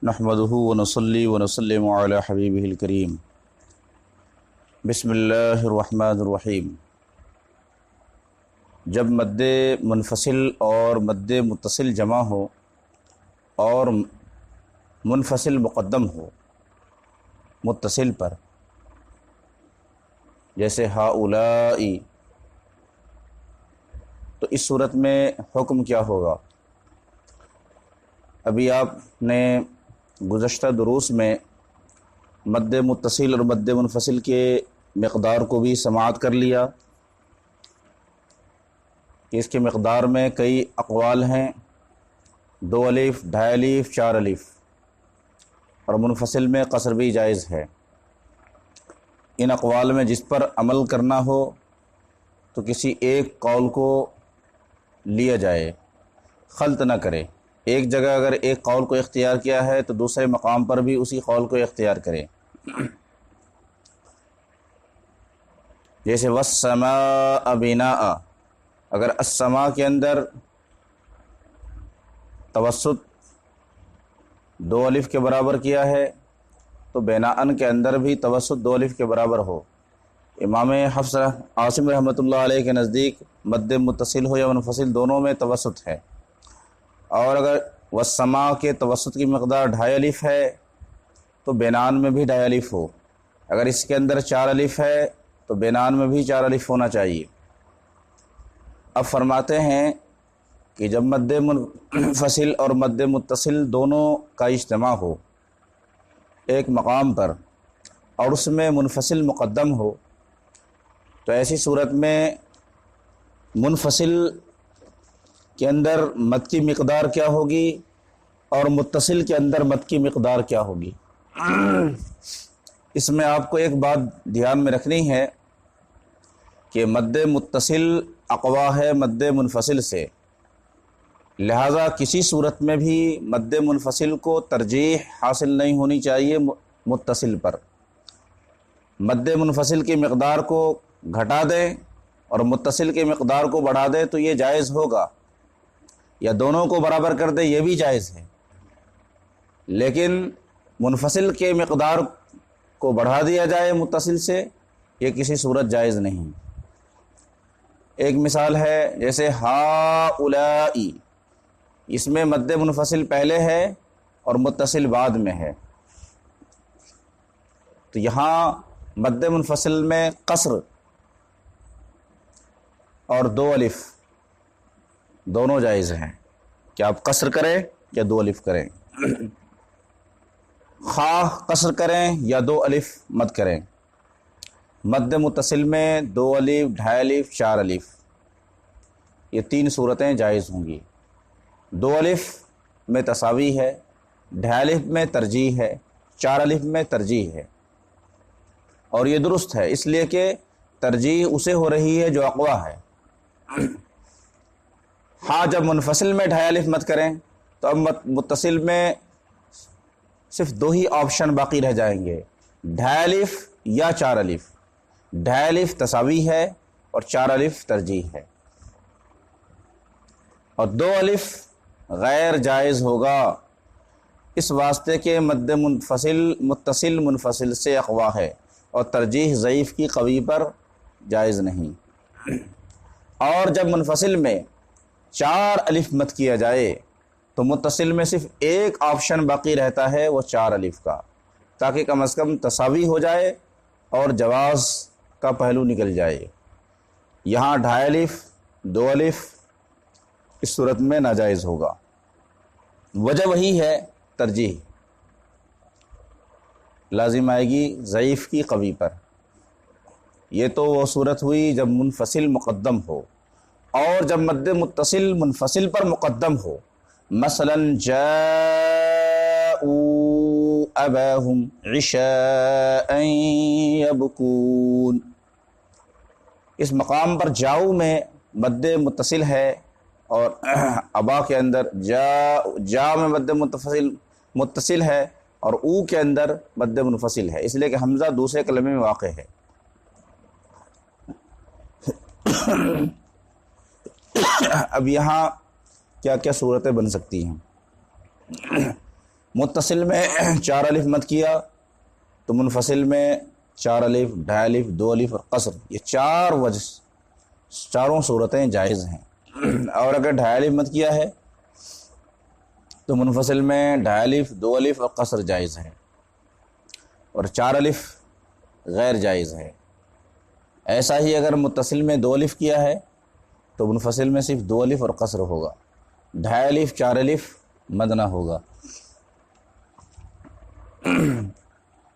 نحمدہ ونصلی ونسلم علی حبیبہ الکریم۔ بسم اللہ الرحمن الرحیم۔ جب مد منفصل اور مد متصل جمع ہو اور منفصل مقدم ہو متصل پر، جیسے ہؤلائی، تو اس صورت میں حکم کیا ہوگا؟ ابھی آپ نے گزشتہ دروس میں مد متصل اور مد منفصل کے مقدار کو بھی سماعت کر لیا کہ اس کے مقدار میں کئی اقوال ہیں، 2 الف، 2.5 الف، 4 الف، اور منفصل میں قصر بھی جائز ہے۔ ان اقوال میں جس پر عمل کرنا ہو تو کسی ایک قول کو لیا جائے، خلط نہ کرے۔ ایک جگہ اگر ایک قول کو اختیار کیا ہے تو دوسرے مقام پر بھی اسی قول کو اختیار کرے۔ جیسے والسماء بناء، اگر السماء کے اندر توسط 2 الف کے برابر کیا ہے تو بناءً کے اندر بھی توسط 2 الف کے برابر ہو۔ امام حفص عاصم رحمۃ اللہ علیہ کے نزدیک مد متصل ہو یا منفصل دونوں میں توسط ہے، اور اگر والسماء کے توسط کی مقدار 2.5 الف ہے تو بناءً میں بھی 2.5 الف ہو۔ اگر اس کے اندر 4 الف ہے تو بناءً میں بھی 4 الف ہونا چاہیے۔ اب فرماتے ہیں کہ جب مد منفصل اور مد متصل دونوں کا اجتماع ہو ایک مقام پر اور اس میں منفصل مقدم ہو، تو ایسی صورت میں منفصل کے اندر مد کی مقدار کیا ہوگی اور متصل کے اندر مد کی مقدار کیا ہوگی؟ اس میں آپ کو ایک بات دھیان میں رکھنی ہے کہ مد متصل اقوا ہے مد منفصل سے، لہذا کسی صورت میں بھی مد منفصل کو ترجیح حاصل نہیں ہونی چاہیے متصل پر۔ مد منفصل کی مقدار کو گھٹا دیں اور متصل کی مقدار کو بڑھا دیں تو یہ جائز ہوگا، یا دونوں کو برابر کر دے یہ بھی جائز ہے، لیکن منفصل کے مقدار کو بڑھا دیا جائے متصل سے، یہ کسی صورت جائز نہیں۔ ایک مثال ہے جیسے ہؤلائی، اس میں مد منفصل پہلے ہے اور متصل بعد میں ہے، تو یہاں مد منفصل میں قصر اور 2 الف دونوں جائز ہیں کہ آپ قصر کریں یا 2 الف کریں، خواہ قصر کریں یا 2 الف مت کریں۔ مد متصل میں 2 الف، 2.5 الف، 4 الف، یہ 3 صورتیں جائز ہوں گی۔ 2 الف میں تساوی ہے، 2.5 الف میں ترجیح ہے، 4 الف میں ترجیح ہے، اور یہ درست ہے اس لیے کہ ترجیح اسے ہو رہی ہے جو اقوا ہے۔ ہاں جب منفصل میں 2.5 الف مت کریں تو اب متصل میں صرف 2 ہی آپشن باقی رہ جائیں گے، 2.5 الف یا 4 الف۔ 2.5 الف تساوی ہے اور 4 الف ترجیح ہے، اور 2 الف غیر جائز ہوگا اس واسطے کہ مد منفصل متصل منفصل سے اقوا ہے اور ترجیح ضعیف کی قوی پر جائز نہیں۔ اور جب منفصل میں 4 الف مت کیا جائے تو متصل میں صرف ایک آپشن باقی رہتا ہے، وہ 4 الف کا، تاکہ کم از کم تساوی ہو جائے اور جواز کا پہلو نکل جائے۔ یہاں 2.5 الف، 2 الف اس صورت میں ناجائز ہوگا۔ وجہ وہی ہے، ترجیح لازم آئے گی ضعیف کی قوی پر۔ یہ تو وہ صورت ہوئی جب منفصل مقدم ہو، اور جب مد متصل منفصل پر مقدم ہو، مثلا جاءوا اباہم عشاء یبکون، اس مقام پر جاؤ میں مد متصل ہے اور ابا کے اندر جا میں مد متصل ہے اور او کے اندر مد منفصل ہے، اس لیے کہ حمزہ دوسرے کلمے میں واقع ہے۔ اب یہاں کیا کیا صورتیں بن سکتی ہیں؟ متصل میں 4 الف مد کیا تو منفصل میں 4 الف، 2.5 الف، 2 الف اور قصر، یہ 4 وجہ، چاروں صورتیں جائز ہیں۔ اور اگر 2.5 الف مد کیا ہے تو منفصل میں 2.5 الف، 2 الف اور قصر جائز ہے، اور 4 الف غیر جائز ہے۔ ایسا ہی اگر متصل میں 2 الف کیا ہے تو منفصل میں صرف 2 الف اور قصر ہوگا، 2.5 الف، 4 الف مد نہ ہوگا۔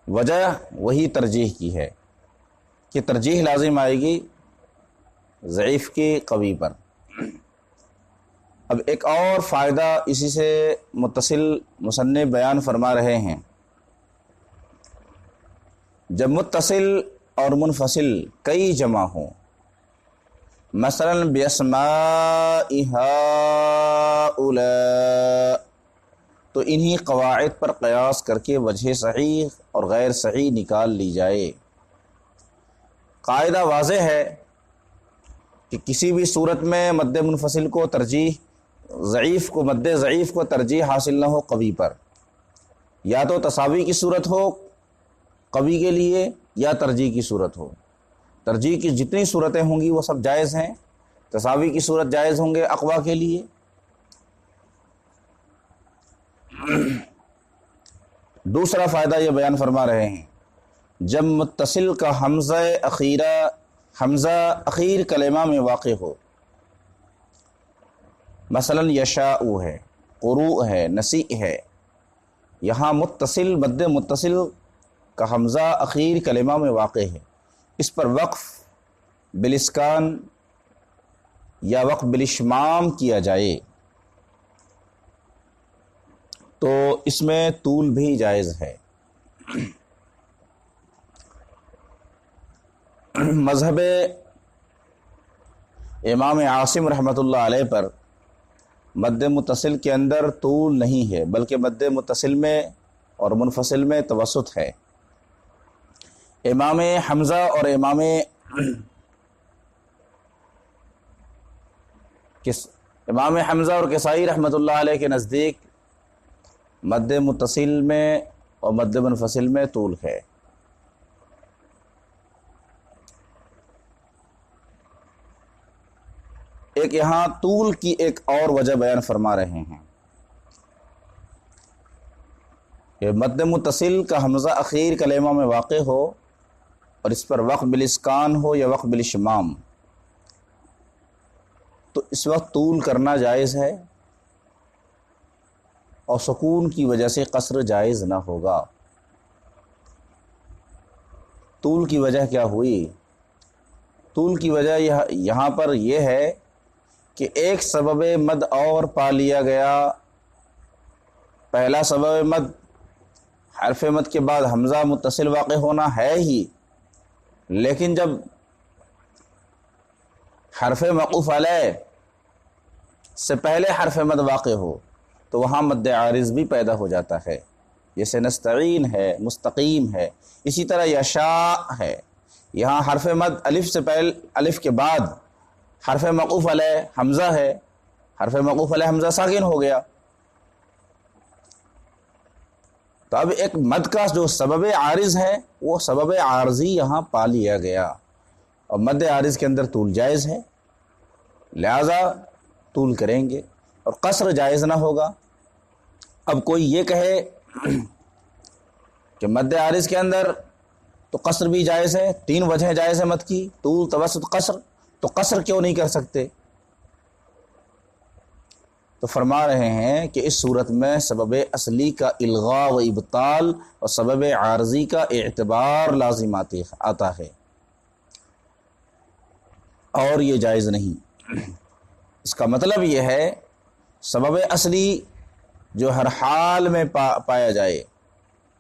وجہ وہی ترجیح کی ہے کہ ترجیح لازم آئے گی ضعیف کی قوی پر۔ اب ایک اور فائدہ اسی سے متصل مصنف بیان فرما رہے ہیں، جب متصل اور منفصل کئی جمع ہوں، مثلا بِأَسْمَاءِ هَؤُلَاء، تو انہی قواعد پر قیاس کر کے وجہ صحیح اور غیر صحیح نکال لی جائے۔ قاعدہ واضح ہے کہ کسی بھی صورت میں مد منفصل کو ترجیح، ضعیف کو مد ضعیف کو ترجیح حاصل نہ ہو قوی پر، یا تو تساوی کی صورت ہو قوی کے لیے یا ترجیح کی صورت ہو۔ ترجیح کی جتنی صورتیں ہوں گی وہ سب جائز ہیں، تساوی کی صورت جائز ہوں گے اقوا کے لیے۔ دوسرا فائدہ یہ بیان فرما رہے ہیں، جب متصل کا حمزہ اخیر کلمہ میں واقع ہو، مثلا یشاء ہے، قروء ہے، نسیء ہے، یہاں متصل مد متصل کا حمزہ اخیر کلمہ میں واقع ہے، اس پر وقف بالاسکان یا وقف بالاشمام کیا جائے تو اس میں طول بھی جائز ہے۔ مذہب امام عاصم رحمۃ اللہ علیہ پر مد متصل کے اندر طول نہیں ہے، بلکہ مد متصل میں اور منفصل میں توسط ہے۔ امام حمزہ اور امام حمزہ اور کسائی رحمۃ اللہ علیہ کے نزدیک مد متصل میں اور مد منفصل میں طول ہے۔ ایک یہاں طول کی ایک اور وجہ بیان فرما رہے ہیں کہ مد متصل کا حمزہ اخیر کلمہ میں واقع ہو اور اس پر وقف بالاسکان ہو یا وقف بالاشمام، تو اس وقت طول کرنا جائز ہے اور سکون کی وجہ سے قصر جائز نہ ہوگا۔ طول کی وجہ کیا ہوئی؟ طول کی وجہ یہاں پر یہ ہے کہ ایک سبب مد اور پا لیا گیا۔ پہلا سبب مد حرف مد کے بعد حمزہ متصل واقع ہونا ہے ہی، لیکن جب حرف موقوف علیہ سے پہلے حرف مد واقع ہو تو وہاں مد عارض بھی پیدا ہو جاتا ہے، جیسے نستعین ہے، مستقیم ہے۔ اسی طرح یشاء ہے، یہاں حرف مد الف سے پہلے، الف کے بعد حرف موقوف علیہ حمزہ ہے، حرف موقوف علیہ حمزہ ساکن ہو گیا، تو اب ایک مد کا جو سبب عارض ہے وہ سبب عارضی یہاں پا لیا گیا، اور مد عارض کے اندر طول جائز ہے، لہذا طول کریں گے اور قصر جائز نہ ہوگا۔ اب کوئی یہ کہے کہ مد عارض کے اندر تو قصر بھی جائز ہے، 3 وجہ جائز ہے مد کی، طول، توسط، قصر، تو قصر کیوں نہیں کر سکتے؟ تو فرما رہے ہیں کہ اس صورت میں سبب اصلی کا الغاء و ابطال اور سبب عارضی کا اعتبار لازم آتا ہے، اور یہ جائز نہیں۔ اس کا مطلب یہ ہے سبب اصلی جو ہر حال میں پایا جائے،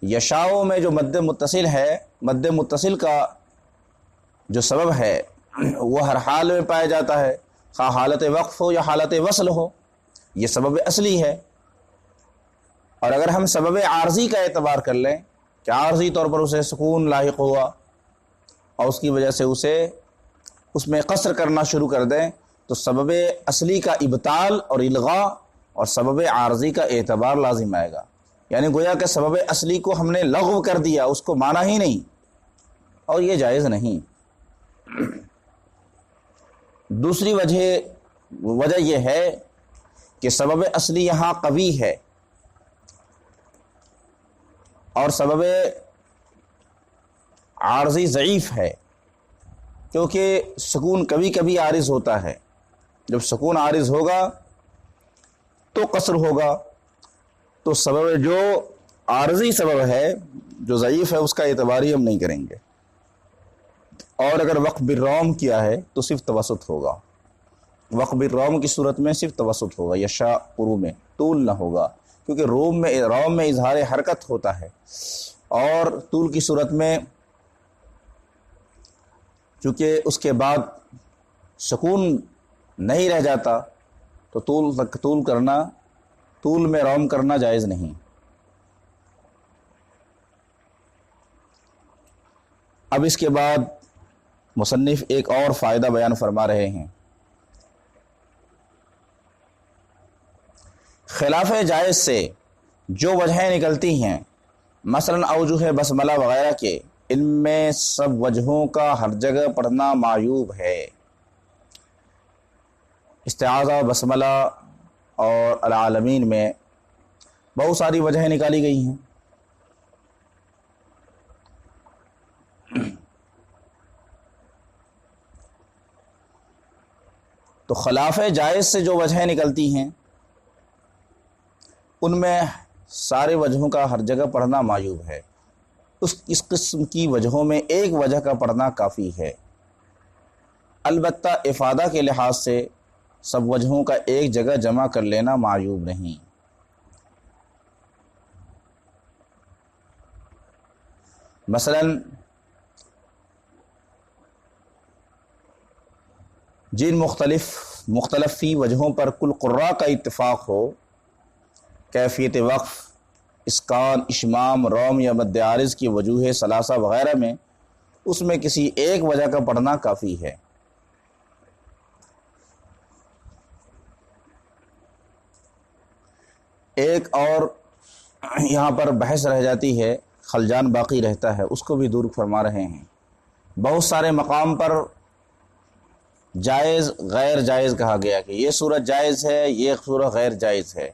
یشاؤ میں جو مد متصل ہے، مد متصل کا جو سبب ہے وہ ہر حال میں پایا جاتا ہے، خواہ حالت وقف ہو یا حالت وصل ہو، یہ سبب اصلی ہے۔ اور اگر ہم سبب عارضی کا اعتبار کر لیں کہ عارضی طور پر اسے سکون لاحق ہوا اور اس کی وجہ سے اس میں قصر کرنا شروع کر دیں، تو سبب اصلی کا ابطال اور الغاء اور سبب عارضی کا اعتبار لازم آئے گا۔ یعنی گویا کہ سبب اصلی کو ہم نے لغو کر دیا، اس کو مانا ہی نہیں، اور یہ جائز نہیں۔ دوسری وجہ یہ ہے کہ سبب اصلی یہاں قوی ہے اور سبب عارضی ضعیف ہے، کیونکہ سکون کبھی کبھی عارض ہوتا ہے، جب سکون عارض ہوگا تو قصر ہوگا، تو سبب جو عارضی سبب ہے جو ضعیف ہے اس کا اعتبار ہی ہم نہیں کریں گے، اور اگر وقف بالروم کیا ہے تو صرف توسط ہوگا، وقف بالروم کی صورت میں صرف توسط ہوگا، یشاء پرو میں طول نہ ہوگا، کیونکہ روم میں اظہار حرکت ہوتا ہے، اور طول کی صورت میں چونکہ اس کے بعد سکون نہیں رہ جاتا تو طول میں روم کرنا جائز نہیں۔ اب اس کے بعد مصنف ایک اور فائدہ بیان فرما رہے ہیں۔ خلاف جائز سے جو وجہیں نکلتی ہیں، مثلا اوجہ بسملہ وغیرہ کے، ان میں سب وجہوں کا ہر جگہ پڑھنا معیوب ہے۔ استعاذہ، بسملہ اور العالمین میں بہت ساری وجہیں نکالی گئی ہیں۔ تو خلاف جائز سے جو وجہیں نکلتی ہیں ان میں سارے وجہوں کا ہر جگہ پڑھنا معیوب ہے، اس قسم کی وجہوں میں ایک وجہ کا پڑھنا کافی ہے، البتہ افادہ کے لحاظ سے سب وجہوں کا ایک جگہ جمع کر لینا معیوب نہیں۔ مثلا جن مختلف فی وجہوں پر کل قراء کا اتفاق ہو، کیفیت وقف، اسکان، اشمام، روم یا مد عارض کی وجوہ ثلاثہ وغیرہ میں، اس میں کسی ایک وجہ کا پڑھنا کافی ہے۔ ایک اور یہاں پر بحث رہ جاتی ہے، خلجان باقی رہتا ہے، اس کو بھی دور فرما رہے ہیں۔ بہت سارے مقام پر جائز غیر جائز کہا گیا کہ یہ صورت جائز ہے، یہ صورت غیر جائز ہے۔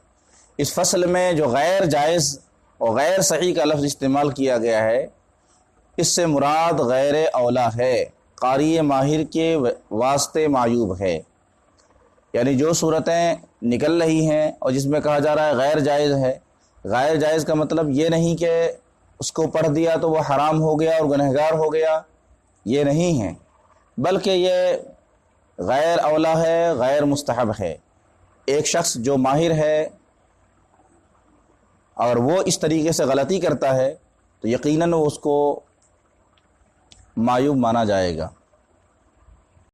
اس فصل میں جو غیر جائز اور غیر صحیح کا لفظ استعمال کیا گیا ہے، اس سے مراد غیر اولا ہے، قاری ماہر کے واسطے معیوب ہے، یعنی جو صورتیں نکل رہی ہیں اور جس میں کہا جا رہا ہے غیر جائز ہے، غیر جائز کا مطلب یہ نہیں کہ اس کو پڑھ دیا تو وہ حرام ہو گیا اور گنہگار ہو گیا، یہ نہیں ہے، بلکہ یہ غیر اولا ہے، غیر مستحب ہے۔ ایک شخص جو ماہر ہے اور وہ اس طریقے سے غلطی کرتا ہے تو یقیناً اس کو معیوب مانا جائے گا۔